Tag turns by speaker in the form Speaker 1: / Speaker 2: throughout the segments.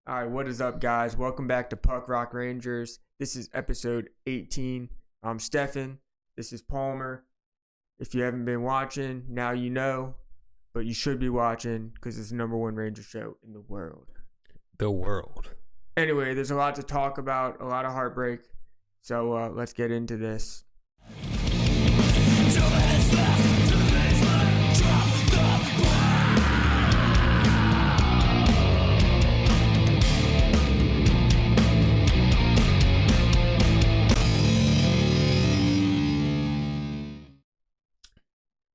Speaker 1: All right, what is up, guys? Welcome back to Puck Rock Rangers. This is episode 18. I'm Stefan. This is Palmer. If you haven't been watching, now you know, but you should be watching because it's the number one Ranger show in the world.
Speaker 2: The world.
Speaker 1: Anyway, there's a lot to talk about, a lot of heartbreak. So let's get into this.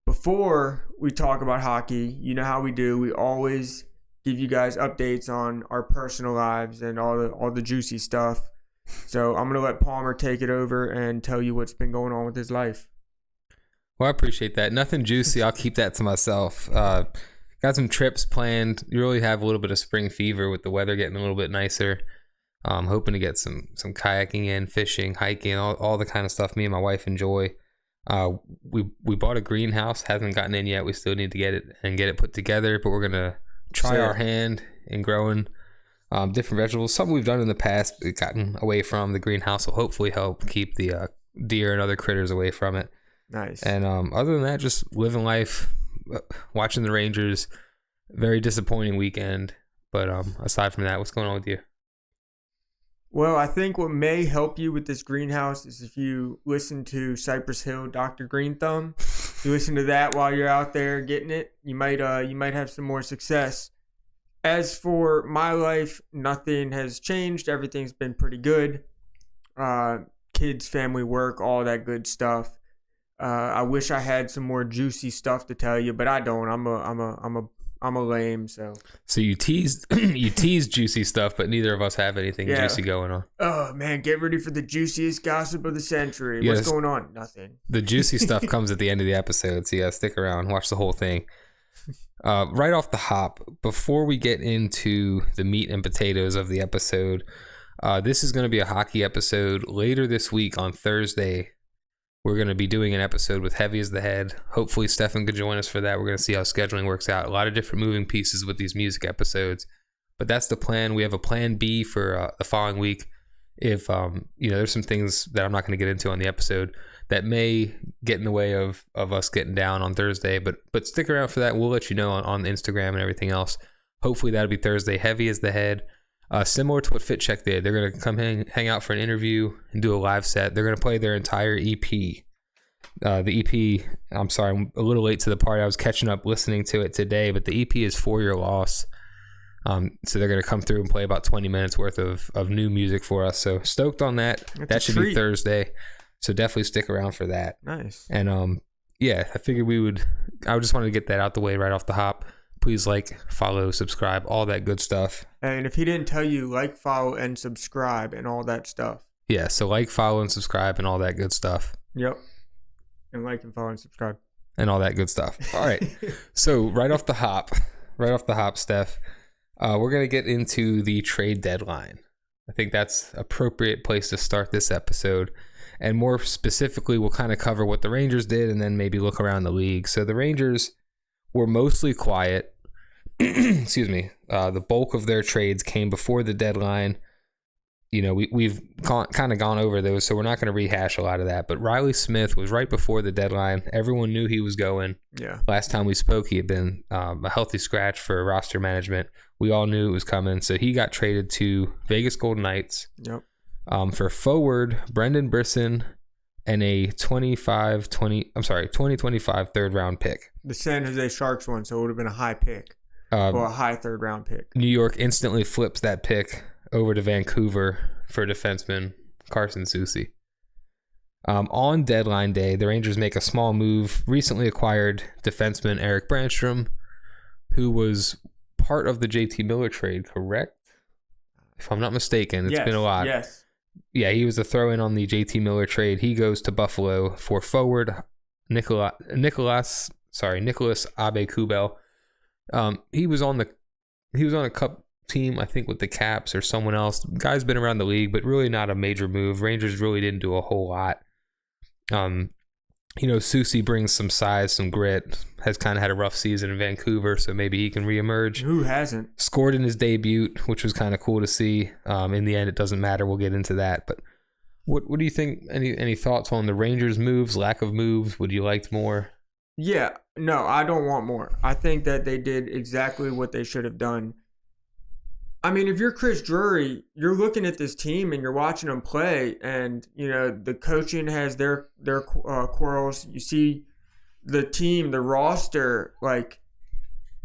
Speaker 1: Before we talk about hockey, you know how we do. We always give you guys updates on our personal lives and all the juicy stuff. So I'm going to let Palmer take it over and tell you what's been going on with his life.
Speaker 2: Well, I appreciate that. Nothing juicy. I'll keep that to myself. Got some trips planned. You really have a little bit of spring fever with the weather getting a little bit nicer. I'm hoping to get some kayaking in, fishing, hiking, all the kind of stuff me and my wife enjoy. We bought a greenhouse, hasn't gotten in yet. We still need to get it put together, but we're gonna try our hand in growing different vegetables. Something we've done in the past, but gotten away from. The greenhouse will hopefully help keep the deer and other critters away from it.
Speaker 1: Nice.
Speaker 2: And other than that, just living life, watching the Rangers. Very disappointing weekend, but aside from that, what's going on with you?
Speaker 1: Well, I think what may help you with this greenhouse is if you listen to Cypress Hill, Dr. Green Thumb. You listen to that while you're out there getting it. You might have some more success. As for my life, nothing has changed. Everything's been pretty good. Kids, family, work, all that good stuff. I wish I had some more juicy stuff to tell you, but I don't. I'm a lame, so
Speaker 2: you tease juicy stuff, but neither of us have anything juicy going on.
Speaker 1: Oh man, get ready for the juiciest gossip of the century. What's going on? Nothing.
Speaker 2: The juicy stuff comes at the end of the episode, so you gotta stick around, watch the whole thing. Right off the hop, before we get into the meat and potatoes of the episode, this is going to be a hockey episode. Later this week on Thursday, we're going to be doing an episode with Heavy as the Head. Hopefully, Stefan could join us for that. We're going to see how scheduling works out. A lot of different moving pieces with these music episodes. But that's the plan. We have a plan B for the following week. If, there's some things that I'm not going to get into on the episode that may get in the way of us getting down on Thursday. But stick around for that. We'll let you know on Instagram and everything else. Hopefully, that'll be Thursday. Heavy as the Head. Similar to what Fit Check did. They're going to come hang out for an interview and do a live set. They're going to play their entire EP. The EP, I'm sorry, I'm a little late to the party. I was catching up listening to it today, but the EP is For Your Loss. So they're going to come through and play about 20 minutes worth of new music for us. So stoked on that. That should be Thursday. So definitely stick around for that.
Speaker 1: Nice.
Speaker 2: And I figured I just wanted to get that out the way right off the hop. Please like, follow, subscribe, all that good stuff.
Speaker 1: And if he didn't tell you, like, follow, and subscribe, and all that stuff.
Speaker 2: Yeah, so like, follow, and subscribe, and all that good stuff.
Speaker 1: Yep. And like, and follow, and subscribe.
Speaker 2: And all that good stuff. All right. So right off the hop, Steph, we're going to get into the trade deadline. I think that's an appropriate place to start this episode. And more specifically, we'll kind of cover what the Rangers did and then maybe look around the league. So the Rangers were mostly quiet. Excuse me. The bulk of their trades came before the deadline. We've kind of gone over those, so we're not going to rehash a lot of that. But Riley Smith was right before the deadline. Everyone knew he was going.
Speaker 1: Yeah.
Speaker 2: Last time we spoke, he had been a healthy scratch for roster management. We all knew it was coming, so he got traded to Vegas Golden Knights.
Speaker 1: Yep.
Speaker 2: For forward Brendan Brisson and a 2025 third round pick.
Speaker 1: The San Jose Sharks one, so it would have been a high pick. Or a high third round pick.
Speaker 2: New York instantly flips that pick over to Vancouver for defenseman Carson Soucy. On deadline day, the Rangers make a small move. Recently acquired defenseman Eric Brandstrom, who was part of the JT Miller trade, correct? If I'm not mistaken, it's been a lot.
Speaker 1: Yes.
Speaker 2: Yeah, he was a throw-in on the JT Miller trade. He goes to Buffalo for forward Nicholas Abe-Kubel. He was on a cup team, I think, with the Caps or someone else. Guy's been around the league, but really not a major move. Rangers really didn't do a whole lot. Soucy brings some size, some grit, has kind of had a rough season in Vancouver, so maybe he can reemerge.
Speaker 1: Who hasn't?
Speaker 2: Scored in his debut, which was kind of cool to see. In the end, it doesn't matter. We'll get into that. But what do you think? Any thoughts on the Rangers' moves, lack of moves? Would you like more?
Speaker 1: Yeah, no, I don't want more. I think that they did exactly what they should have done. I mean, if you're Chris Drury, you're looking at this team and you're watching them play, and the coaching has their quarrels. You see the team, the roster, like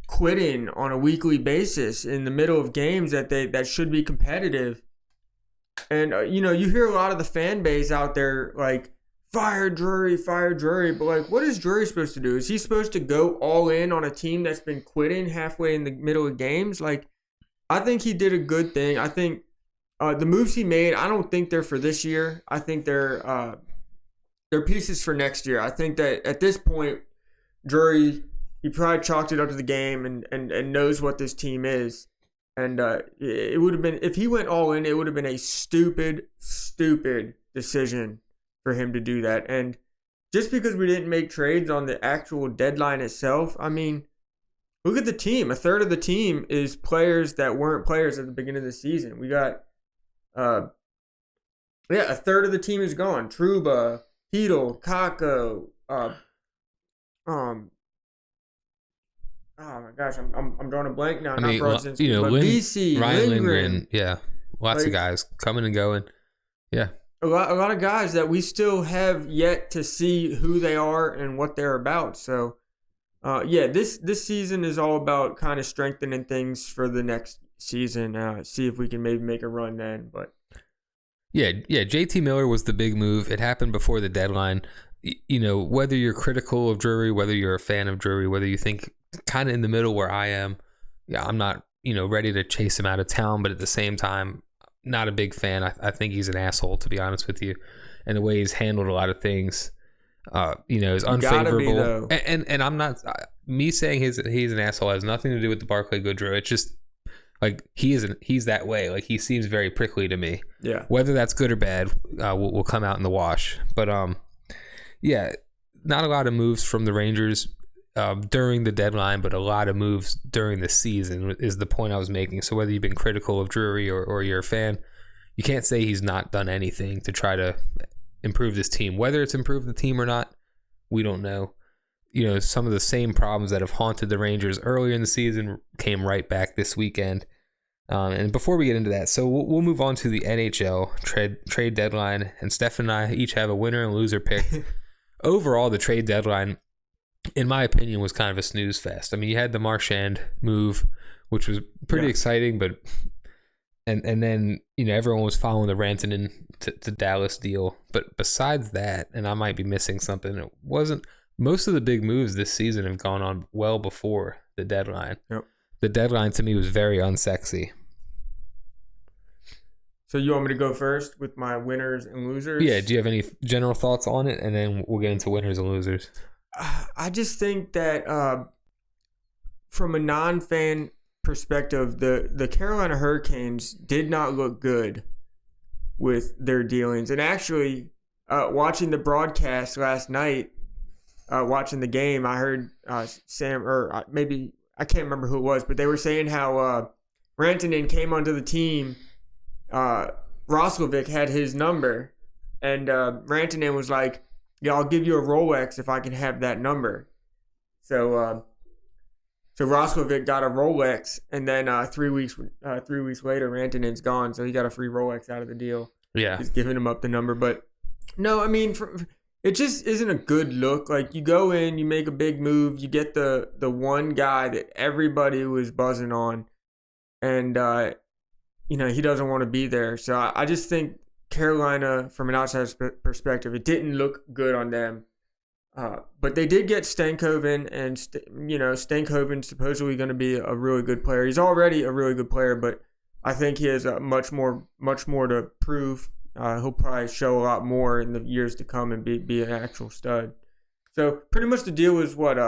Speaker 1: quitting on a weekly basis in the middle of games that should be competitive. And you hear a lot of the fan base out there like fire Drury, but like, what is Drury supposed to do? Is he supposed to go all in on a team that's been quitting halfway in the middle of games? Like, I think he did a good thing. I think the moves he made, I don't think they're for this year. I think they're pieces for next year. I think that at this point, Drury, he probably chalked it up to the game and knows what this team is. And it would have been, if he went all in, it would have been a stupid decision for him to do that. And just because we didn't make trades on the actual deadline itself, I mean, look at the team. A third of the team is players that weren't players at the beginning of the season. We got, a third of the team is gone. Trouba, Hedl, Kakko, oh my gosh, I'm drawing a blank now.
Speaker 2: I mean,
Speaker 1: VC,
Speaker 2: Ryan
Speaker 1: Lindgren.
Speaker 2: Yeah, lots of guys coming and going. Yeah,
Speaker 1: a lot of guys that we still have yet to see who they are and what they're about. So. This season is all about kind of strengthening things for the next season. See if we can maybe make a run then. But
Speaker 2: JT Miller was the big move. It happened before the deadline. Whether you're critical of Drury, whether you're a fan of Drury, whether you think kind of in the middle where I am, I'm not ready to chase him out of town, but at the same time, not a big fan. I think he's an asshole, to be honest with you, and the way he's handled a lot of things. Is unfavorable, and I'm not me saying he's an asshole has nothing to do with the Barclay Goodrow. It's just like he's that way. Like, he seems very prickly to me.
Speaker 1: Yeah.
Speaker 2: Whether that's good or bad, will come out in the wash. But not a lot of moves from the Rangers during the deadline, but a lot of moves during the season is the point I was making. So whether you've been critical of Drury or you're a fan, you can't say he's not done anything to try to improve this team. Whether it's improved the team or not, we don't know. Some of the same problems that have haunted the Rangers earlier in the season came right back this weekend. And before we get into that, so we'll move on to the NHL trade deadline, and Steph and I each have a winner and loser pick. Overall, the trade deadline, in my opinion, was kind of a snooze fest. I mean, you had the Marchand move, which was pretty exciting, but and then everyone was following the Rantanen to Dallas deal. But besides that, and I might be missing something, it wasn't. Most of the big moves this season have gone on well before the deadline.
Speaker 1: Yep.
Speaker 2: The deadline to me was very unsexy.
Speaker 1: So you want me to go first with my winners and losers?
Speaker 2: Yeah. Do you have any general thoughts on it, and then we'll get into winners and losers?
Speaker 1: I just think that from a non-fan perspective, the Carolina Hurricanes did not look good with their dealings. And actually, watching the broadcast last night, watching the game, I heard Sam, or maybe, I can't remember who it was, but they were saying how Rantanen came onto the team. Roslovic had his number, and Rantanen was like, "Yeah, I'll give you a Rolex if I can have that number." So Roslovic got a Rolex, and then 3 weeks later, Rantanen's gone, so he got a free Rolex out of the deal.
Speaker 2: Yeah,
Speaker 1: he's giving him up the number. But no, I mean, it just isn't a good look. Like, you go in, you make a big move, you get the one guy that everybody was buzzing on, and he doesn't want to be there. So I just think Carolina, from an outsider's perspective, it didn't look good on them. But they did get Stankoven, and Stankoven's supposedly going to be a really good player. He's already a really good player, but I think he has much more to prove. He'll probably show a lot more in the years to come and be an actual stud. So pretty much the deal was what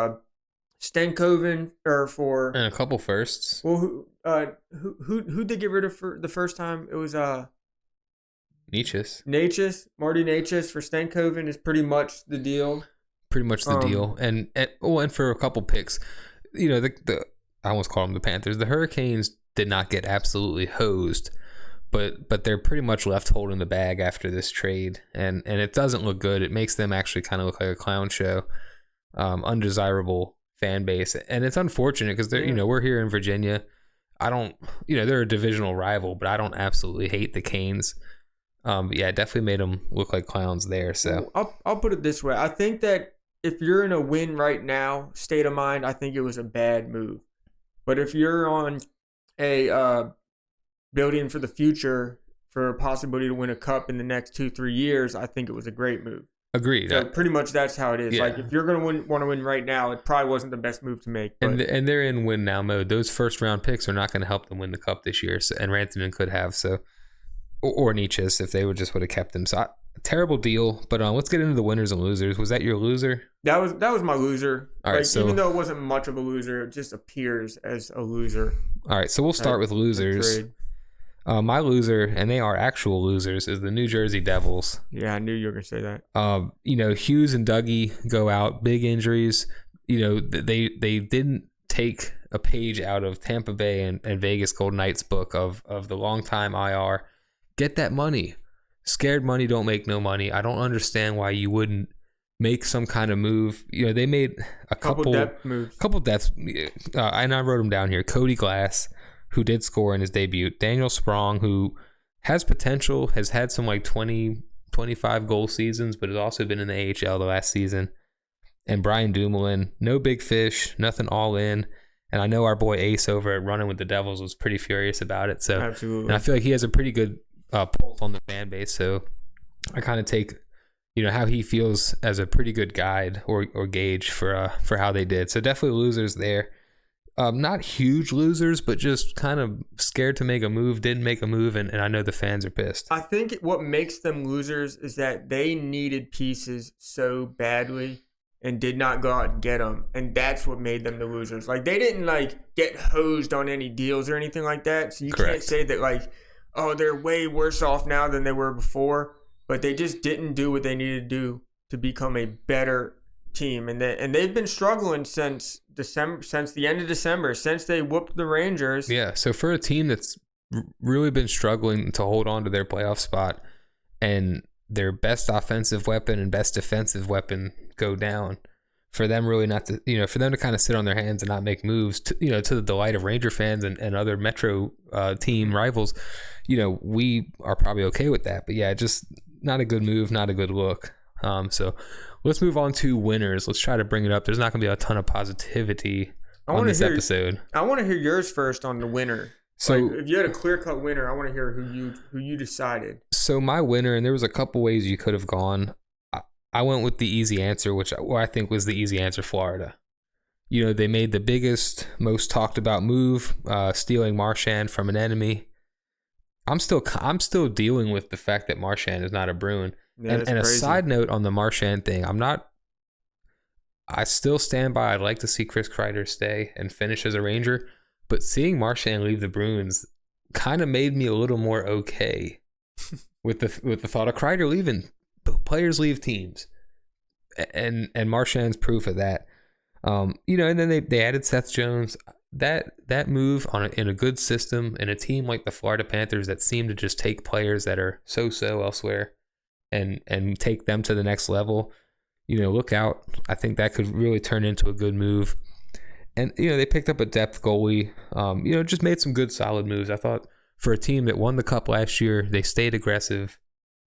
Speaker 1: Stankoven and
Speaker 2: a couple firsts.
Speaker 1: Well, who they get rid of for the first time? It was
Speaker 2: Necas.
Speaker 1: Marty Necas for Stankoven is pretty much the deal.
Speaker 2: pretty much the deal. And for a couple picks, the I almost call them the Panthers. The Hurricanes did not get absolutely hosed, but they're pretty much left holding the bag after this trade, and it doesn't look good. It makes them actually kind of look like a clown show, undesirable fan base, and it's unfortunate because they're we're here in Virginia. I don't they're a divisional rival, but I don't absolutely hate the Canes. But yeah, it definitely made them look like clowns there. So
Speaker 1: I'll put it this way: I think that if you're in a win right now state of mind, I think it was a bad move. But if you're on a building for the future for a possibility to win a cup in the next 2-3 years, I think it was a great move.
Speaker 2: Agreed.
Speaker 1: So pretty much that's how it is.
Speaker 2: Yeah.
Speaker 1: Like if you're going to want to win right now, it probably wasn't the best move to make. But.
Speaker 2: And they're in win now mode. Those first round picks are not going to help them win the cup this year. So, and Rantanen could have or Nietzsche's if they would have kept them. So terrible deal. But let's get into the winners and losers. Was that your loser?
Speaker 1: That was my loser.
Speaker 2: All right, so,
Speaker 1: even though it wasn't much of a loser, it just appears as a loser.
Speaker 2: All right, so we'll start with losers. My loser, and they are actual losers, is the New Jersey Devils.
Speaker 1: Yeah, I knew you were going to say that.
Speaker 2: Hughes and Dougie go out, big injuries. They didn't take a page out of Tampa Bay and Vegas Golden Knights book of the longtime IR. Get that money. Scared money don't make no money. I don't understand why you wouldn't make some kind of move. They made a couple
Speaker 1: depth moves.
Speaker 2: And I wrote them down here. Cody Glass, who did score in his debut. Daniel Sprong, who has potential, has had some 20, 25 goal seasons, but has also been in the AHL the last season. And Brian Dumoulin, no big fish, nothing all in. And I know our boy Ace over at Running with the Devils was pretty furious about it. So,
Speaker 1: absolutely.
Speaker 2: And I feel like he has a pretty good pulse on the fan base. So I kind of take how he feels as a pretty good guide or gauge for how they did. So definitely losers there. Not huge losers, but just kind of scared to make a move, didn't make a move, and I know the fans are pissed.
Speaker 1: I think what makes them losers is that they needed pieces so badly and did not go out and get them, and that's what made them the losers. Like, they didn't, get hosed on any deals or anything like that, so you can't say that, they're way worse off now than they were before, but they just didn't do what they needed to do to become a better team, and they've been struggling since the end of December, since they whooped the Rangers.
Speaker 2: Yeah, so for a team that's really been struggling to hold on to their playoff spot, and their best offensive weapon and best defensive weapon go down, for them really not to, for them to kind of sit on their hands and not make moves, to the delight of Ranger fans and other Metro team rivals, we are probably okay with that. But yeah, just not a good move, not a good look. So let's move on to winners. Let's try to bring it up. There's not going to be a ton of positivity on this episode.
Speaker 1: I want to hear yours first on the winner. So if you had a clear-cut winner, I want to hear who you decided.
Speaker 2: So my winner, and there was a couple ways you could have gone. I went with the easy answer, which I think was the easy answer, Florida. They made the biggest, most talked about move, stealing Marchand from an enemy. I'm still dealing with the fact that Marchand is not a Bruin.
Speaker 1: Yeah,
Speaker 2: and a side note on the Marchand thing, I still stand by. I'd like to see Chris Kreider stay and finish as a Ranger, but seeing Marchand leave the Bruins kind of made me a little more okay with the thought of Kreider leaving. Players leave teams, and Marchand's proof of that. And then they added Seth Jones. That move in a good system in a team like the Florida Panthers that seem to just take players that are so elsewhere and take them to the next level. Look out. I think that could really turn into a good move. And they picked up a depth goalie. Just made some good solid moves. I thought for a team that won the cup last year, they stayed aggressive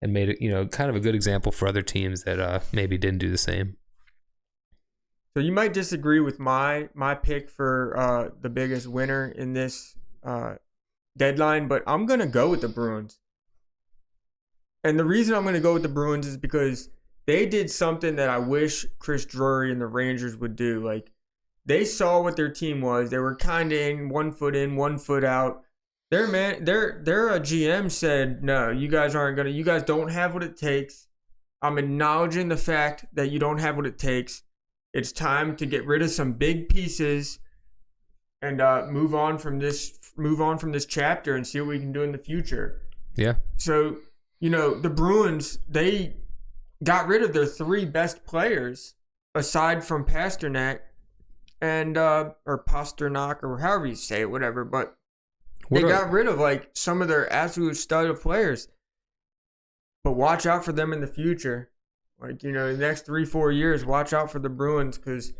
Speaker 2: and made it kind of a good example for other teams that maybe didn't do the same.
Speaker 1: So you might disagree with my pick for the biggest winner in this deadline, but I'm going to go with the Bruins. And the reason I'm going to go with the Bruins is because they did something that I wish Chris Drury and the Rangers would do. They saw what their team was. They were kind of in, 1 foot out. Their GM said, no, you guys don't have what it takes. I'm acknowledging the fact that you don't have what it takes. It's time to get rid of some big pieces and move on from this chapter and see what we can do in the future.
Speaker 2: Yeah.
Speaker 1: So, the Bruins, they got rid of their 3 best players aside from Pasternak and or Pasternak or however you say it, whatever, but they got rid of like some of their absolute stud of players. But watch out for them in the future. Like, the next 3-4 years, watch out for the Bruins because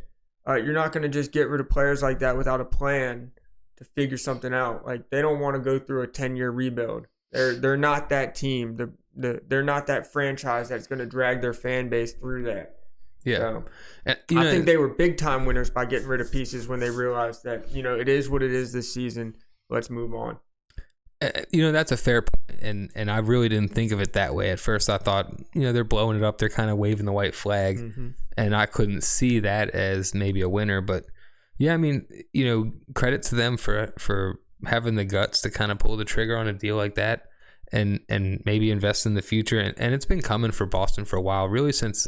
Speaker 1: you're not going to just get rid of players like that without a plan to figure something out. Like, they don't want to go through a 10-year rebuild. They're not that team. They're not that franchise that's going to drag their fan base through that.
Speaker 2: Yeah.
Speaker 1: So, I think they were big-time winners by getting rid of pieces when they realized that, it is what it is this season. Let's move on.
Speaker 2: That's a fair point, and I really didn't think of it that way. At first, I thought, they're blowing it up. They're kind of waving the white flag, and I couldn't see that as maybe a winner. But, yeah, I mean, credit to them for having the guts to kind of pull the trigger on a deal like that and maybe invest in the future. And it's been coming for Boston for a while, really since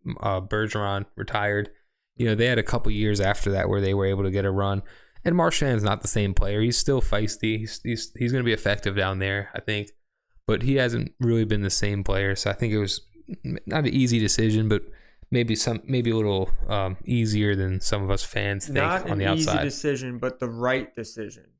Speaker 2: Bergeron retired. They had a couple years after that where they were able to get a run. And Marchand's not the same player. He's still feisty. He's going to be effective down there, I think. But he hasn't really been the same player. So I think it was not an easy decision, but maybe a little easier than some of us fans think on the outside. Not an easy
Speaker 1: decision, but the right decision.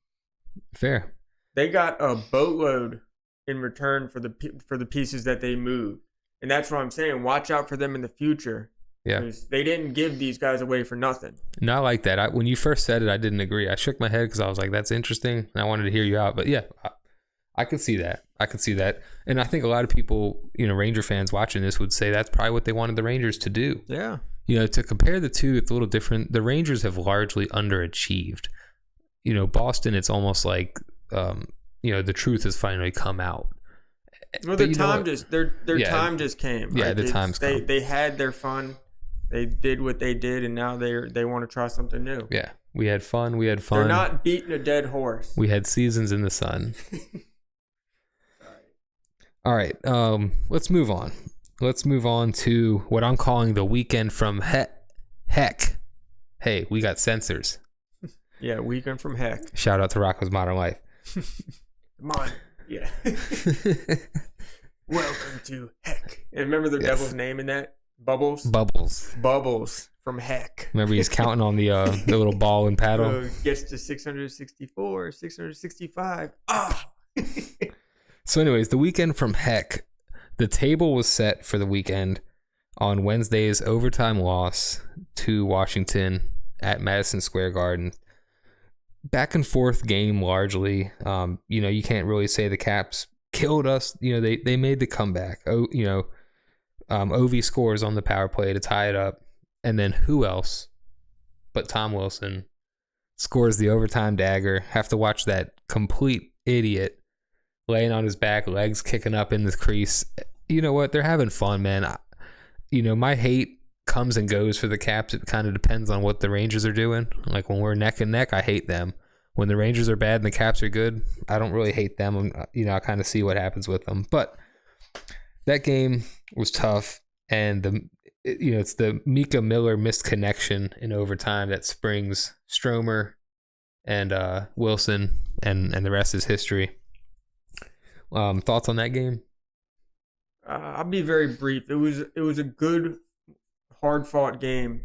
Speaker 2: Fair.
Speaker 1: They got a boatload in return for the pieces that they moved. And that's what I'm saying. Watch out for them in the future.
Speaker 2: Yeah,
Speaker 1: they didn't give these guys away for nothing.
Speaker 2: Not like that. When you first said it, I didn't agree. I shook my head because I was like, "That's interesting," and I wanted to hear you out. But yeah, I could see that. And I think a lot of people, Ranger fans watching this would say that's probably what they wanted the Rangers to do.
Speaker 1: Yeah.
Speaker 2: To compare the two, it's a little different. The Rangers have largely underachieved. Boston, it's almost like, the truth has finally come out.
Speaker 1: Well, their time just came.
Speaker 2: Yeah,
Speaker 1: like
Speaker 2: the time's come.
Speaker 1: They had their fun. They did what they did, and now they want to try something new.
Speaker 2: Yeah, we had fun.
Speaker 1: They're not beating a dead horse.
Speaker 2: We had seasons in the sun. All right, let's move on. Let's move on to what I'm calling the weekend from heck. Hey, we got censors.
Speaker 1: Yeah, weekend from heck.
Speaker 2: Shout out to Rocco's Modern Life.
Speaker 1: Come on. Yeah. Welcome to heck. And remember the devil's name in that? Bubbles from heck.
Speaker 2: Remember he's counting on the little ball and paddle.
Speaker 1: Gets to 664, 665.
Speaker 2: So anyways, the weekend from heck. The table was set for the weekend on Wednesday's overtime loss to Washington at Madison Square Garden. Back and forth game largely. You can't really say the Caps killed us. They made the comeback. Ovi scores on the power play to tie it up. And then who else but Tom Wilson scores the overtime dagger. Have to watch that complete idiot laying on his back, legs kicking up in the crease. You know what? They're having fun, man. My hate comes and goes for the Caps. It kind of depends on what the Rangers are doing. Like when we're neck and neck, I hate them. When the Rangers are bad and the Caps are good, I don't really hate them. I kind of see what happens with them. But that game was tough, and it's the Mika Miller missed connection in overtime that springs Stromer and Wilson, and the rest is history. Thoughts on that game?
Speaker 1: I'll be very brief. It was a good, hard-fought game,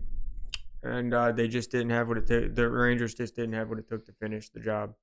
Speaker 1: and they just didn't have what it took. The Rangers just didn't have what it took to finish the job.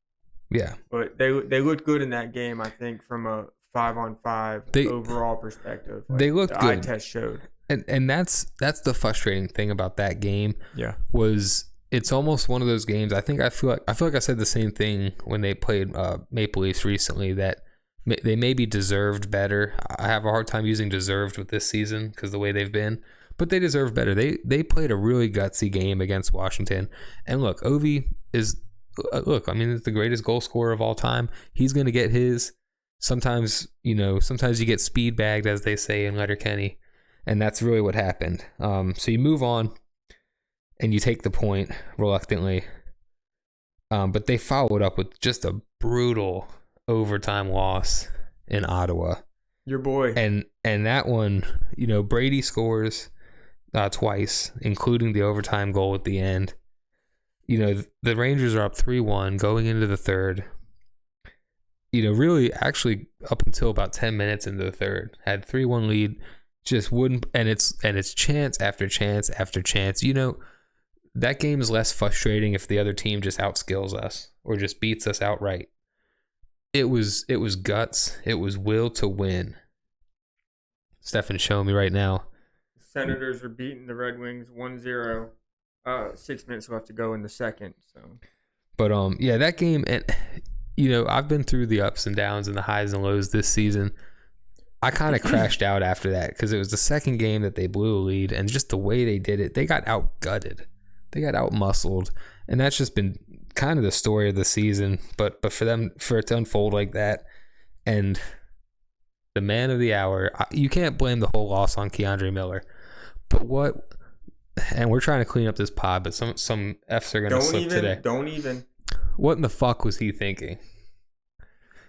Speaker 2: Yeah,
Speaker 1: but they looked good in that game. I think from a 5-on-5 overall perspective,
Speaker 2: they looked good.
Speaker 1: Eye test showed,
Speaker 2: and that's the frustrating thing about that game.
Speaker 1: Yeah, was
Speaker 2: it's almost one of those games. I feel like I said the same thing when they played Maple Leafs recently, that they maybe deserved better. I have a hard time using deserved with this season because the way they've been, but they deserve better. They played a really gutsy game against Washington. And look, Ovi is, it's the greatest goal scorer of all time. He's going to get his. Sometimes you get speed bagged, as they say in Letterkenny, and that's really what happened. So you move on and you take the point reluctantly. But they followed up with just a brutal overtime loss in Ottawa.
Speaker 1: Your boy.
Speaker 2: And that one, Brady scores twice, including the overtime goal at the end. The Rangers are up 3-1 going into the third. Really actually up until about 10 minutes into the third, had 3-1 lead. just wouldn't, and it's chance after chance after chance. You know, that game is less frustrating if the other team just outskills us or just beats us outright. It was guts. It was will to win. Stefan's showing me right now.
Speaker 1: The Senators are beating the Red Wings 1-0. 6 minutes left to go in the second. So,
Speaker 2: but yeah, that game, and you know, I've been through the ups and downs and the highs and lows this season. I kind of crashed out after that because it was the second game that they blew a lead, and just the way they did it, they got outgutted, they got outmuscled, and that's just been kind of the story of the season. But for it to unfold like that, and the man of the hour, you can't blame the whole loss on Keandre Miller. But what? And we're trying to clean up this pod, but some F's are going to slip today.
Speaker 1: Don't even.
Speaker 2: What in the fuck was he thinking?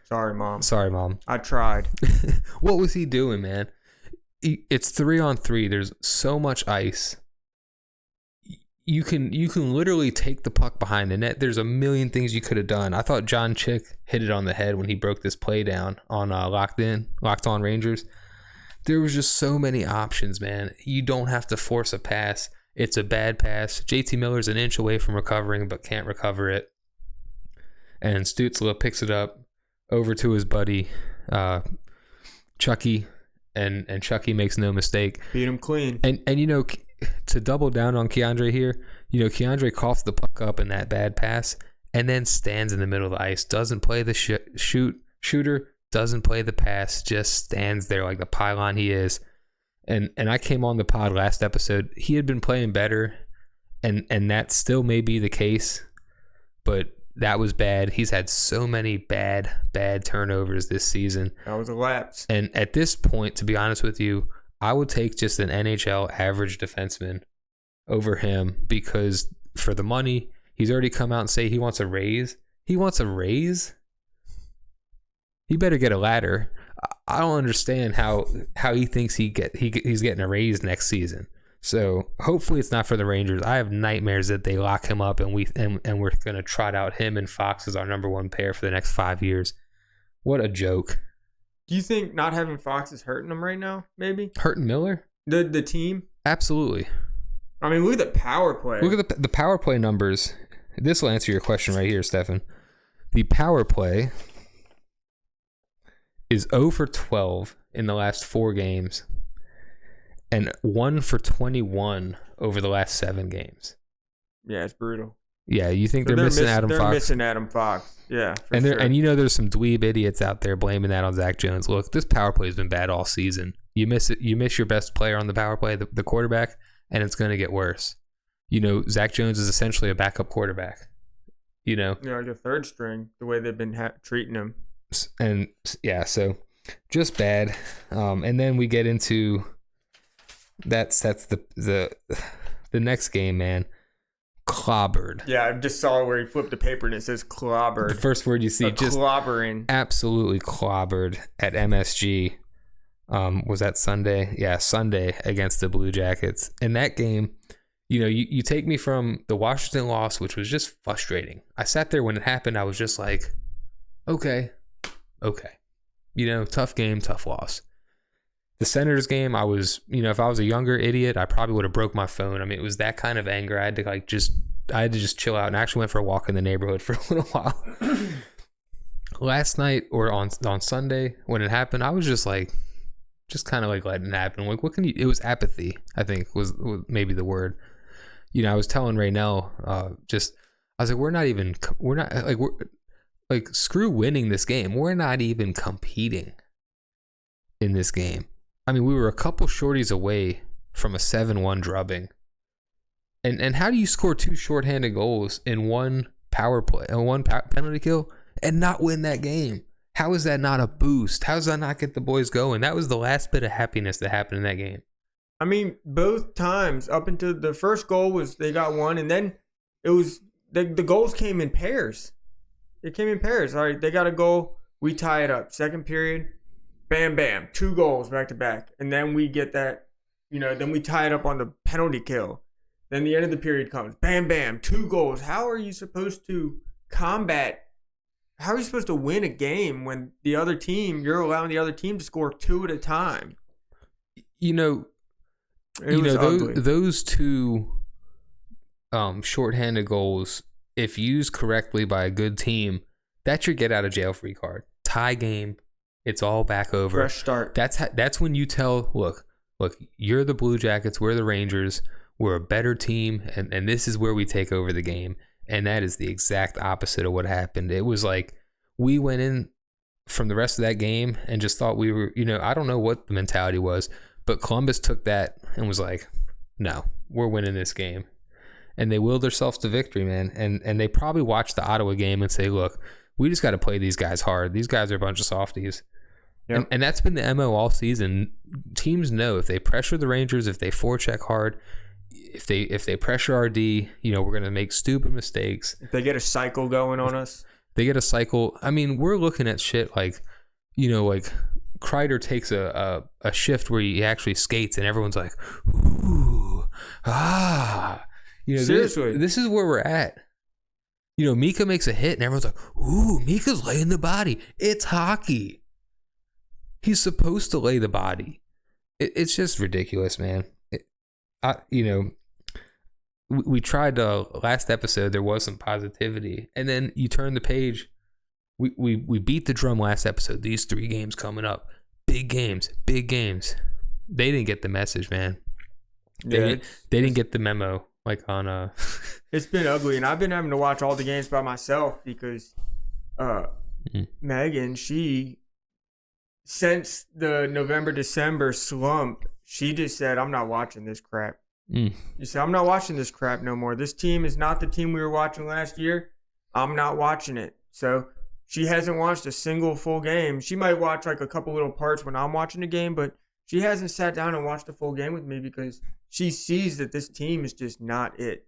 Speaker 1: Sorry, Mom.
Speaker 2: I
Speaker 1: tried.
Speaker 2: What was he doing, man? It's 3-on-3. There's so much ice. You can literally take the puck behind the net. There's a million things you could have done. I thought John Chick hit it on the head when he broke this play down on Locked On Rangers. There was just so many options, man. You don't have to force a pass. It's a bad pass. JT Miller's an inch away from recovering, but can't recover it. And Stützle picks it up over to his buddy, Chucky, and Chucky makes no mistake.
Speaker 1: Beat him clean.
Speaker 2: And you know, to double down on Keandre here, you know, Keandre coughs the puck up in that bad pass and then stands in the middle of the ice, doesn't play the shooter, doesn't play the pass, just stands there like the pylon he is. And I came on the pod last episode. He had been playing better, and that still may be the case, but that was bad. He's had so many bad turnovers this season.
Speaker 1: That was a lapse.
Speaker 2: And at this point, to be honest with you, I would take just an NHL average defenseman over him, because for the money, he's already come out and say he wants a raise. He wants a raise? He better get a ladder. I don't understand how he thinks he's getting a raise next season. So hopefully it's not for the Rangers. I have nightmares that they lock him up and we're going to trot out him and Fox as our number one pair for the next 5 years. What a joke.
Speaker 1: Do you think not having Fox is hurting them right now? Maybe
Speaker 2: hurting Miller,
Speaker 1: the team.
Speaker 2: Absolutely.
Speaker 1: I mean, look at the power play.
Speaker 2: Look at the power play numbers. This will answer your question right here, Stefan. The power play is 0 for 12 in the last 4 games and 1 for 21 over the last 7 games.
Speaker 1: Yeah, it's brutal.
Speaker 2: Yeah, you think they're missing Adam Fox?
Speaker 1: They're missing Adam Fox. Yeah,
Speaker 2: and you know, there's some dweeb idiots out there blaming that on Zach Jones. Look, this power play has been bad all season. You miss it. You miss your best player on the power play, the quarterback, and it's going to get worse. You know, Zach Jones is essentially a backup quarterback. You know,
Speaker 1: like a third string. The way they've been treating him.
Speaker 2: And yeah, so just bad. And then we get into that's the next game, man. Clobbered.
Speaker 1: Yeah, I just saw where he flipped the paper and it says clobbered.
Speaker 2: The first word you see, just
Speaker 1: clobbering.
Speaker 2: Absolutely clobbered at MSG. Was that Sunday? Yeah, Sunday against the Blue Jackets. And that game, you know, you take me from the Washington loss, which was just frustrating. I sat there when it happened. I was just like, okay. You know, tough game, tough loss. The Senators game, I was, you know, if I was a younger idiot, I probably would have broke my phone. I mean, it was that kind of anger. I had to just chill out, and I actually went for a walk in the neighborhood for a little while. Last night or on Sunday when it happened, I was just kind of like letting it happen. Like, it was apathy, I think was maybe the word. You know, I was telling Raynell, I was like, screw winning this game. We're not even competing in this game. I mean, we were a couple shorties away from a 7-1 drubbing. And how do you score 2 shorthanded goals in one power play and one penalty kill and not win that game? How is that not a boost? How does that not get the boys going? That was the last bit of happiness that happened in that game.
Speaker 1: I mean, both times up until the first goal was they got one, and then it was the goals came in pairs. It came in pairs. All right, they got a goal. We tie it up. Second period. Bam, bam, 2 goals back to back. And then we get that, you know, then we tie it up on the penalty kill. Then the end of the period comes. Bam, bam, 2 goals. How are you supposed to combat? How are you supposed to win a game when you're allowing the other team to score 2 at a time?
Speaker 2: those two shorthanded goals, if used correctly by a good team, that's your get out of jail free card. Tie game, it's all back over.
Speaker 1: Fresh start.
Speaker 2: That's when you tell, look, you're the Blue Jackets, we're the Rangers, we're a better team, and this is where we take over the game. And that is the exact opposite of what happened. It was like we went in from the rest of that game and just thought we were, I don't know what the mentality was, but Columbus took that and was like, no, we're winning this game. And they willed themselves to victory, man. And they probably watched the Ottawa game and say, look, we just got to play these guys hard. These guys are a bunch of softies. Yep. And that's been the MO all season. Teams know if they pressure the Rangers, if they forecheck hard, if they pressure our D, we're going to make stupid mistakes.
Speaker 1: If they get a cycle going on us.
Speaker 2: They get a cycle. I mean, we're looking at shit like, like Kreider takes a shift where he actually skates and everyone's like, ooh,
Speaker 1: seriously.
Speaker 2: This is where we're at. Mika makes a hit and everyone's like, ooh, Mika's laying the body. It's hockey. He's supposed to lay the body. It's just ridiculous, man. We tried last episode, there was some positivity, and then you turn the page. We beat the drum last episode. These 3 games coming up, big games. They didn't get the message, man. They didn't get the memo. Like on
Speaker 1: It's been ugly, and I've been having to watch all the games by myself because Megan, she, since the November-December slump, she just said, I'm not watching this crap. You said, I'm not watching this crap no more. This team is not the team we were watching last year. I'm not watching it. So she hasn't watched a single full game. She might watch like a couple little parts when I'm watching the game, but she hasn't sat down and watched a full game with me because she sees that this team is just not it.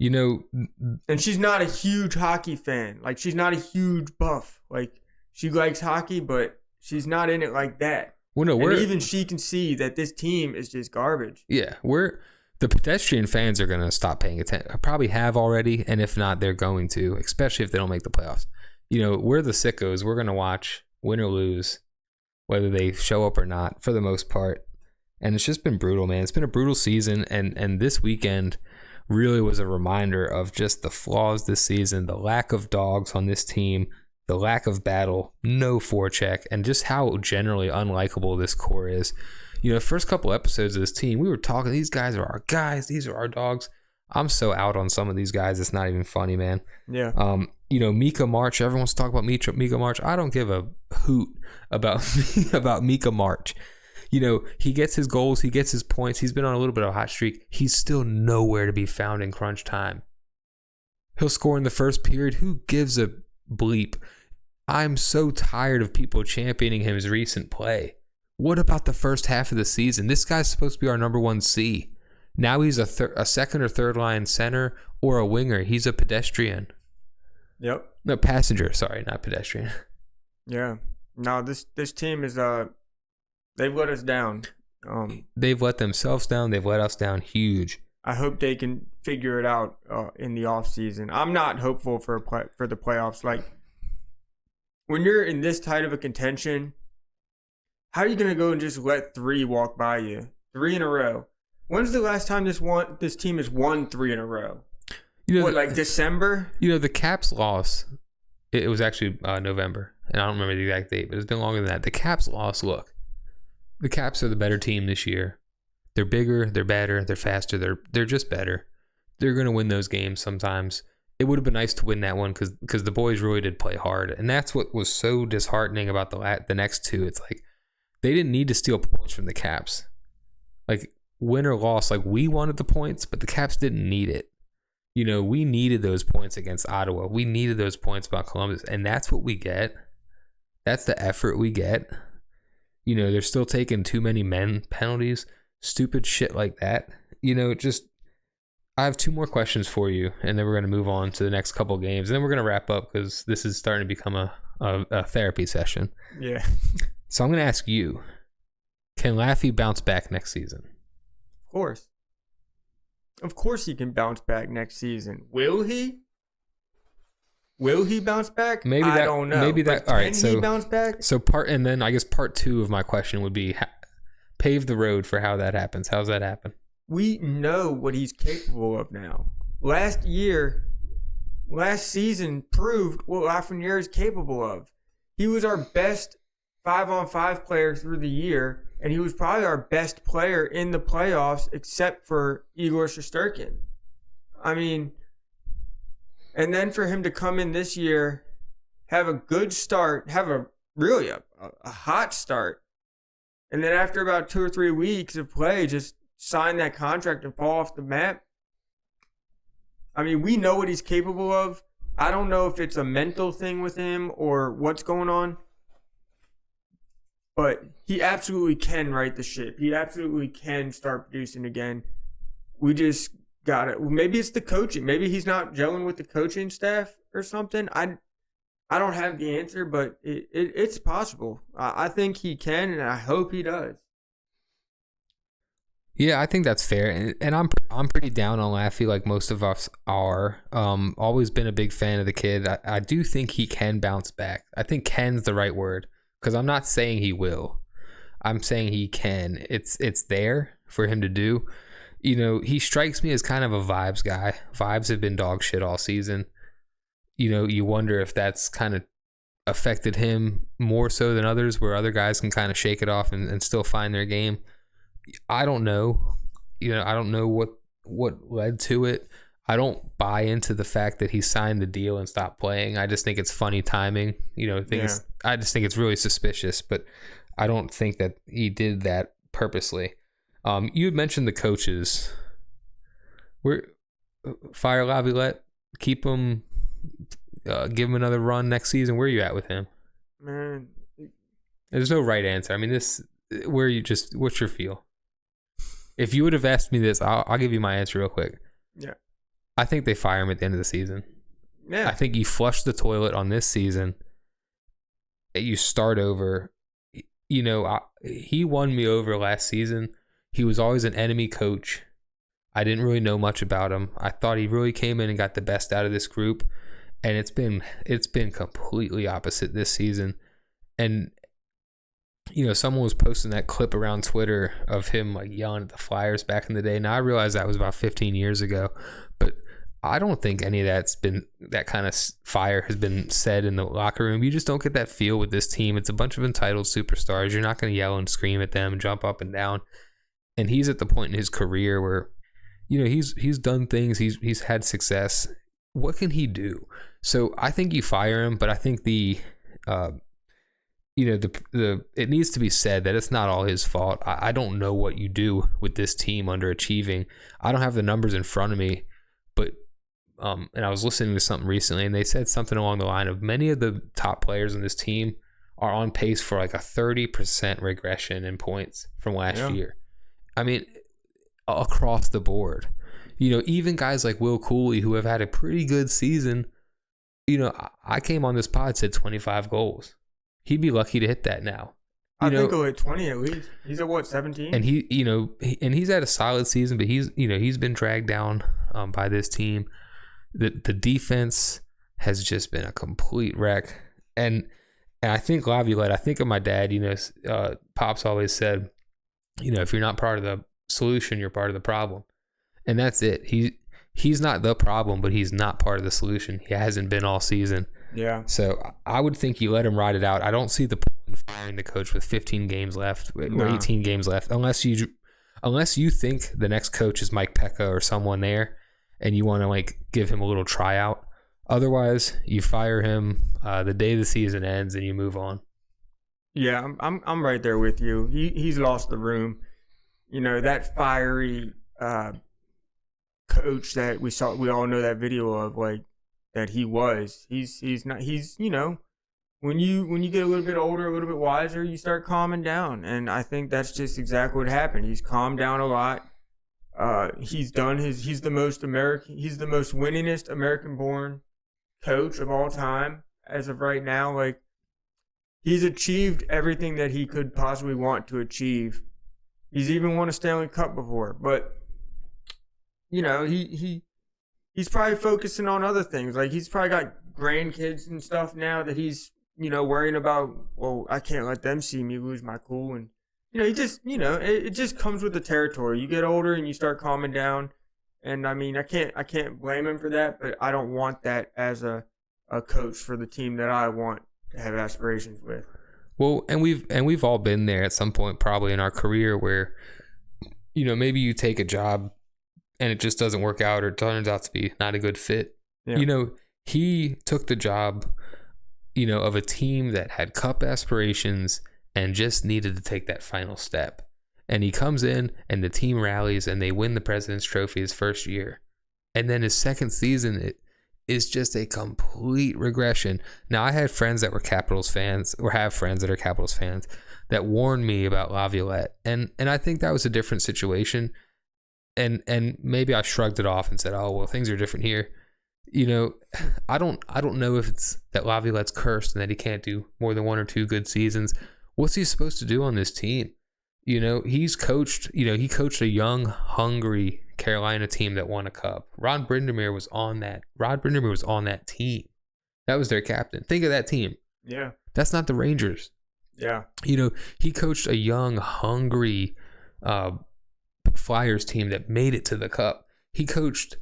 Speaker 1: And she's not a huge hockey fan. Like, she's not a huge buff. Like, she likes hockey, but she's not in it like that. Well, no, and even she can see that this team is just garbage.
Speaker 2: Yeah, the pedestrian fans are going to stop paying attention. Probably have already, and if not, they're going to, especially if they don't make the playoffs. We're the sickos. We're going to watch, win or lose, whether they show up or not, for the most part. And it's just been brutal, man. It's been a brutal season, and this weekend really was a reminder of just the flaws this season, the lack of dogs on this team, the lack of battle, no forecheck, and just how generally unlikable this core is. The first couple episodes of this team, we were talking, these guys are our guys, these are our dogs. I'm so out on some of these guys, it's not even funny, man.
Speaker 1: Yeah.
Speaker 2: Mika March, everyone's talking about Mika March. I don't give a hoot about Mika March. He gets his goals, he gets his points, he's been on a little bit of a hot streak. He's still nowhere to be found in crunch time. He'll score in the first period. Who gives a bleep? I'm so tired of people championing his recent play. What about the first half of the season? This guy's supposed to be our number 1C. Now he's a second or third line center or a winger. He's a pedestrian.
Speaker 1: Yep.
Speaker 2: No, passenger. Sorry, not pedestrian.
Speaker 1: Yeah. No, this team is they've let us down.
Speaker 2: They've let themselves down. They've let us down huge.
Speaker 1: I hope they can figure it out in the off season. I'm not hopeful for the playoffs. Like, when you're in this tight of a contention, how are you going to go and just let 3 walk by you? 3 in a row. When's the last time this team has won 3 in a row? December?
Speaker 2: The Caps loss, it was actually November, and I don't remember the exact date, but it's been longer than that. The Caps loss, look, the Caps are the better team this year. They're bigger, they're better, they're faster, they're just better. They're going to win those games sometimes. It would have been nice to win that one because the boys really did play hard. And that's what was so disheartening about the next 2. It's like they didn't need to steal points from the Caps. Like, win or loss, like, we wanted the points, but the Caps didn't need it. We needed those points against Ottawa. We needed those points about Columbus. And that's what we get. That's the effort we get. They're still taking too many men penalties. Stupid shit like that. I have 2 more questions for you, and then we're going to move on to the next couple games. And then we're going to wrap up because this is starting to become a therapy session.
Speaker 1: Yeah.
Speaker 2: So I'm going to ask you, can Laffy bounce back next season?
Speaker 1: Of course. Of course he can bounce back next season. Will he? Will he bounce back?
Speaker 2: I
Speaker 1: don't know.
Speaker 2: Maybe that. All right.
Speaker 1: Can he bounce back?
Speaker 2: So part 2 of my question would be, pave the road for how that happens. How's that happen?
Speaker 1: We know what he's capable of now. Last season proved what Lafreniere is capable of. He was our best 5-on-5 player through the year, and he was probably our best player in the playoffs except for Igor Shesterkin. I mean, and then for him to come in this year, have a good start, have a hot start, and then after about 2 or 3 weeks of play, just sign that contract and fall off the map. I mean, we know what he's capable of. I don't know if it's a mental thing with him or what's going on, but he absolutely can right the ship. He absolutely can start producing again. We just got it. Maybe it's the coaching. Maybe he's not gelling with the coaching staff or something. I don't have the answer, but it's possible. I think he can, and I hope he does.
Speaker 2: Yeah, I think that's fair, and I'm pretty down on Laffy, like most of us are. Always been a big fan of the kid. I do think he can bounce back. I think "can's" the right word, because I'm not saying he will. I'm saying he can. It's there for him to do. You know, he strikes me as kind of a vibes guy. Vibes have been dog shit all season. You know, you wonder if that's kind of affected him more so than others, where other guys can kind of shake it off and still find their game. I don't know. You know, I don't know what led to it. I don't buy into the fact that he signed the deal and stopped playing. I just think it's funny timing. You know, things. Yeah. I just think it's really suspicious, but I don't think that he did that purposely. You had mentioned the coaches. Fire Laviolette, keep him, give him another run next season. Where are you at with him?
Speaker 1: Man,
Speaker 2: there's no right answer. I mean, what's your feel? If you would have asked me this, I'll give you my answer real quick.
Speaker 1: Yeah.
Speaker 2: I think they fire him at the end of the season.
Speaker 1: Yeah.
Speaker 2: I think you flush the toilet on this season. You start over. You know, he won me over last season. He was always an enemy coach. I didn't really know much about him. I thought he really came in and got the best out of this group. And it's been completely opposite this season. And you know, someone was posting that clip around Twitter of him like yelling at the Flyers back in the day. Now I realize that was about 15 years ago, but I don't think any of that kind of fire has been said in the locker room. You just don't get that feel with this team. It's a bunch of entitled superstars. You're not going to yell and scream at them and jump up and down. And he's at the point in his career where, you know, he's done things. He's had success. What can he do? So I think you fire him, but I think you know, it needs to be said that it's not all his fault. I don't know what you do with this team underachieving. I don't have the numbers in front of me, but and I was listening to something recently, and they said something along the line of many of the top players on this team are on pace for like a 30% regression in points from last year. I mean, across the board. You know, even guys like Will Cooley, who have had a pretty good season, you know, I came on this pod, said 25 goals. He'd be lucky to hit that now.
Speaker 1: I think he'll hit 20 at least. He's at what, 17?
Speaker 2: And he's had a solid season, but he's been dragged down by this team. The defense has just been a complete wreck. And I think Laviolette, I think of my dad, you know, Pops always said, you know, if you're not part of the solution, you're part of the problem. And that's it. He's not the problem, but he's not part of the solution. He hasn't been all season.
Speaker 1: Yeah.
Speaker 2: So I would think you let him ride it out. I don't see the point in firing the coach with 15 games left or 18 games left, unless you think the next coach is Mike Pekka or someone there, and you want to like give him a little tryout. Otherwise, you fire him the day the season ends and you move on.
Speaker 1: Yeah, I'm right there with you. He's lost the room. You know, that fiery coach that we all know that video of, like, that he's not, you know, when you get a little bit older, a little bit wiser, you start calming down. And I think that's just exactly what happened. He's calmed down a lot. He's the most winningest American born coach of all time as of right now. Like, he's achieved everything that he could possibly want to achieve. He's even won a Stanley Cup before, but you know, he's probably focusing on other things. Like, he's probably got grandkids and stuff now that he's, you know, worrying about, well, I can't let them see me lose my cool. And, it just comes with the territory. You get older and you start calming down. And I mean, I can't blame him for that, but I don't want that as a coach for the team that I want to have aspirations with.
Speaker 2: Well, and we've all been there at some point probably in our career where, maybe you take a job and it just doesn't work out or it turns out to be not a good fit. Yeah. He took the job, of a team that had cup aspirations and just needed to take that final step. And he comes in and the team rallies and they win the President's Trophy his first year. And then his second season, it is just a complete regression. Now, I had friends that were Capitals fans, or have friends that are Capitals fans, that warned me about Laviolette. And I think that was a different situation. And maybe I shrugged it off and said, oh, well, things are different here. I don't know if it's that Laviolette's cursed and that he can't do more than 1 or 2 good seasons. What's he supposed to do on this team? He's coached, he coached a young, hungry Carolina team that won a cup. Rod Brind'Amour was on that team. That was their captain. Think of that team.
Speaker 1: Yeah.
Speaker 2: That's not the Rangers.
Speaker 1: Yeah.
Speaker 2: He coached a young, hungry Flyers team that made it to the cup. He coached,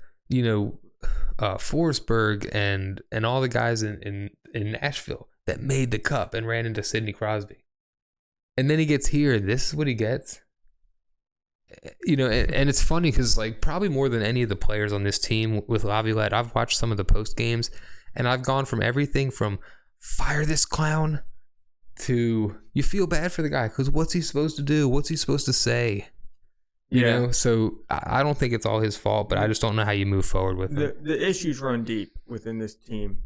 Speaker 2: Forsberg and all the guys in Nashville that made the cup and ran into Sidney Crosby. And then he gets here, and this is what he gets. And it's funny because, probably more than any of the players on this team with Laviolette, I've watched some of the post games, and I've gone from everything from fire this clown to you feel bad for the guy because what's he supposed to do? What's he supposed to say? So I don't think it's all his fault, but I just don't know how you move forward with it.
Speaker 1: The issues run deep within this team.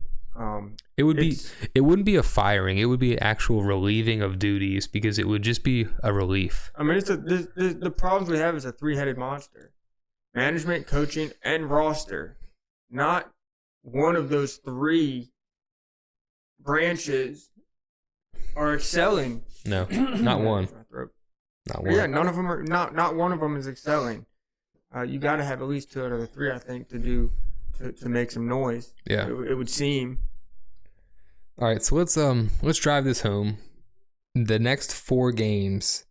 Speaker 2: It wouldn't be a firing. It would be an actual relieving of duties because it would just be a relief.
Speaker 1: I mean, the problems we have is a 3-headed monster: management, coaching, and roster. Not one of those 3 branches are excelling.
Speaker 2: No, not one. Not one.
Speaker 1: Yeah, none of them are. Not one of them is excelling. You got to have at least 2 out of the 3, I think, to make some noise.
Speaker 2: Yeah,
Speaker 1: it would seem.
Speaker 2: All right, so let's drive this home. The next 4 games,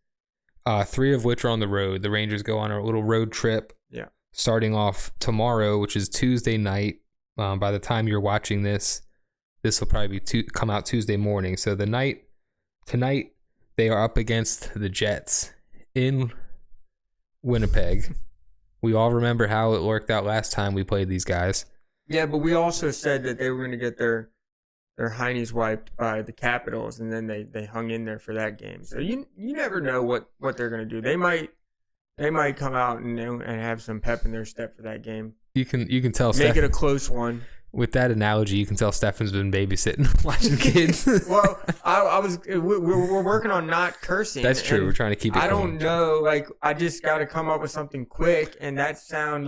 Speaker 2: 3 of which are on the road. The Rangers go on a little road trip.
Speaker 1: Yeah. Starting
Speaker 2: off tomorrow, which is Tuesday night. By the time you're watching this will probably come out Tuesday morning. So tonight they are up against the Jets in Winnipeg. We all remember how it worked out last time we played these guys.
Speaker 1: Yeah, but we also said that they were going to get their heinies wiped by the Capitals, and then they hung in there for that game. So you never know what they're going to do. They might come out and have some pep in their step for that game.
Speaker 2: You can tell.
Speaker 1: Make it a close one.
Speaker 2: With that analogy, you can tell Stefan's been babysitting, watching kids.
Speaker 1: Well, we're working on not cursing.
Speaker 2: That's true. We're trying to keep it
Speaker 1: I don't know. I just got to come up with something quick, and that sounded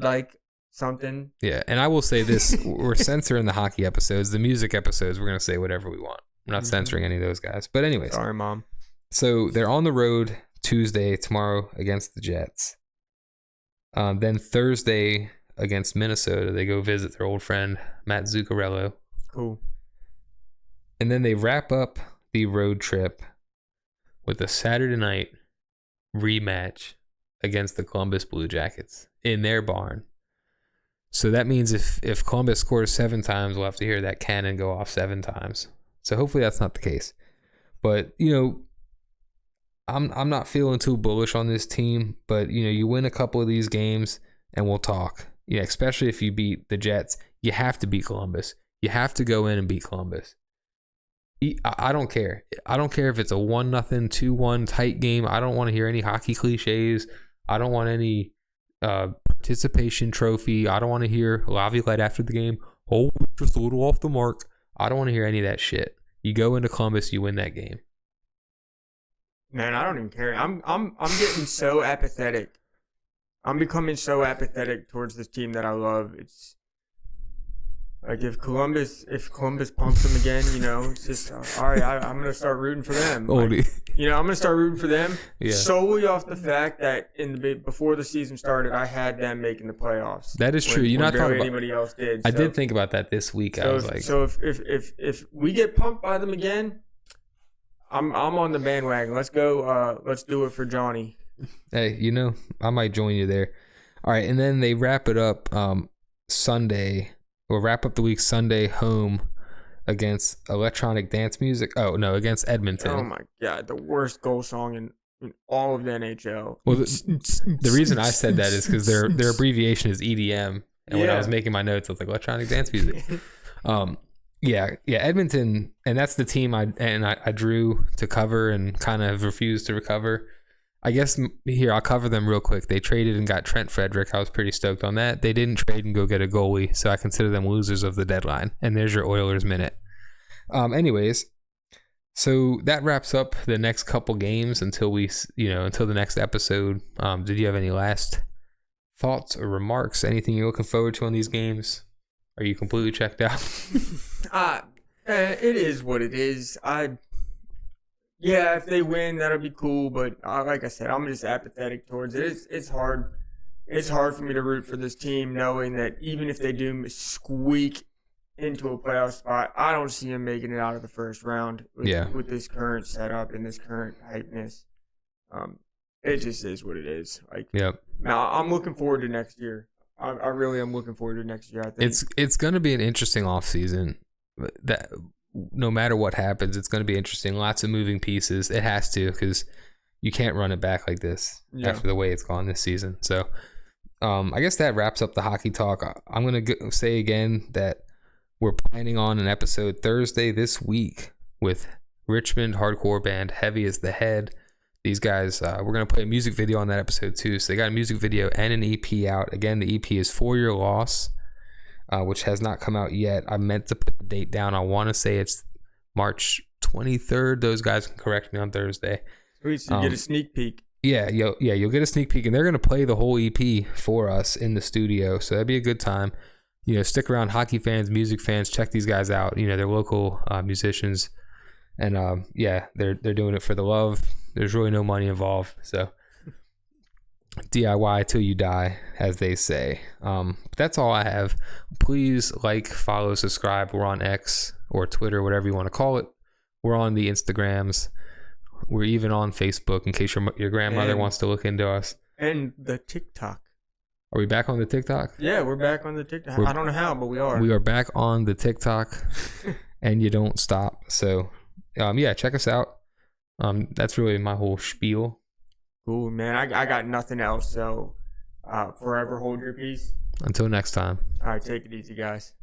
Speaker 1: like something.
Speaker 2: Yeah, and I will say this: we're censoring the hockey episodes. The music episodes, we're gonna say whatever we want. I'm not censoring any of those guys. But anyways,
Speaker 1: sorry, Mom.
Speaker 2: So they're on the road tomorrow against the Jets. Then Thursday against Minnesota, they go visit their old friend Matt Zuccarello.
Speaker 1: Cool.
Speaker 2: And then they wrap up the road trip with a Saturday night rematch against the Columbus Blue Jackets in their barn. So that means if Columbus scores 7 times, we'll have to hear that cannon go off 7 times. So hopefully that's not the case. But, I'm not feeling too bullish on this team, but you win a couple of these games and we'll talk. Yeah, especially if you beat the Jets, you have to beat Columbus. You have to go in and beat Columbus. I don't care. I don't care if it's a 1-0, 2-1 tight game. I don't want to hear any hockey cliches. I don't want any participation trophy. I don't want to hear Laviolette after the game. Oh, just a little off the mark. I don't want to hear any of that shit. You go into Columbus, you win that game.
Speaker 1: Man, I don't even care. I'm getting so apathetic. I'm becoming so apathetic towards this team that I love. It's like if Columbus pumps them again, it's just all right. I'm gonna start rooting for them. I'm gonna start rooting for them solely off the fact that before the season started, I had them making the playoffs.
Speaker 2: That is true. You're not talking about
Speaker 1: anybody else did.
Speaker 2: I did think about that this week.
Speaker 1: So if we get pumped by them again, I'm on the bandwagon. Let's go. Let's do it for Johnny.
Speaker 2: Hey, I might join you there. All right, and then they wrap it up Sunday, or wrap up the week Sunday home against electronic dance music. Oh, no, against Edmonton.
Speaker 1: Oh, my God. The worst goal song in all of the NHL.
Speaker 2: Well, the reason I said that is because their abbreviation is EDM. And when I was making my notes, I was like, electronic dance music. Yeah, Edmonton, and that's the team I drew to cover and kind of refused to recover. I guess here, I'll cover them real quick. They traded and got Trent Frederick. I was pretty stoked on that. They didn't trade and go get a goalie, so I consider them losers of the deadline. And there's your Oilers minute. Anyways, so that wraps up the next couple games until the next episode. Did you have any last thoughts or remarks? Anything you're looking forward to on these games? Are you completely checked out?
Speaker 1: It is what it is. If they win, that'll be cool. But like I said, I'm just apathetic towards it. It's hard. It's hard for me to root for this team, knowing that even if they do squeak into a playoff spot, I don't see them making it out of the first round with this current setup and this current hypeness. It just is what it is. Now I'm looking forward to next year. I really am looking forward to next year. I think
Speaker 2: it's going to be an interesting offseason. That no matter what happens, it's going to be interesting. Lots of moving pieces. It has to, because you can't run it back like this after the way it's gone this season. So I guess that wraps up the hockey talk. I'm going to say again that we're planning on an episode Thursday this week with Richmond hardcore band Heavy as the Head. These guys, we're going to play a music video on that episode too. So they got a music video and an EP out. Again, the EP is For Your Loss, which has not come out yet. I meant to put the date down. I want to say it's March 23rd. Those guys can correct me on Thursday.
Speaker 1: Sweet, so you get a sneak peek.
Speaker 2: Yeah, you'll get a sneak peek. And they're going to play the whole EP for us in the studio. So that'd be a good time. Stick around, hockey fans, music fans. Check these guys out. They're local musicians. And they're doing it for the love. There's really no money involved, so DIY till you die, as they say. That's all I have. Please like, follow, subscribe. We're on X or Twitter, whatever you want to call it. We're on the Instagrams. We're even on Facebook in case your grandmother wants to look into us.
Speaker 1: And the TikTok.
Speaker 2: Are we back on the TikTok?
Speaker 1: Yeah, we're back on the TikTok. I don't know how, but we are.
Speaker 2: We are back on the TikTok, and you don't stop. So, check us out. That's really my whole spiel.
Speaker 1: Cool, man. I got nothing else, so forever hold your peace.
Speaker 2: Until next time.
Speaker 1: All right, take it easy, guys.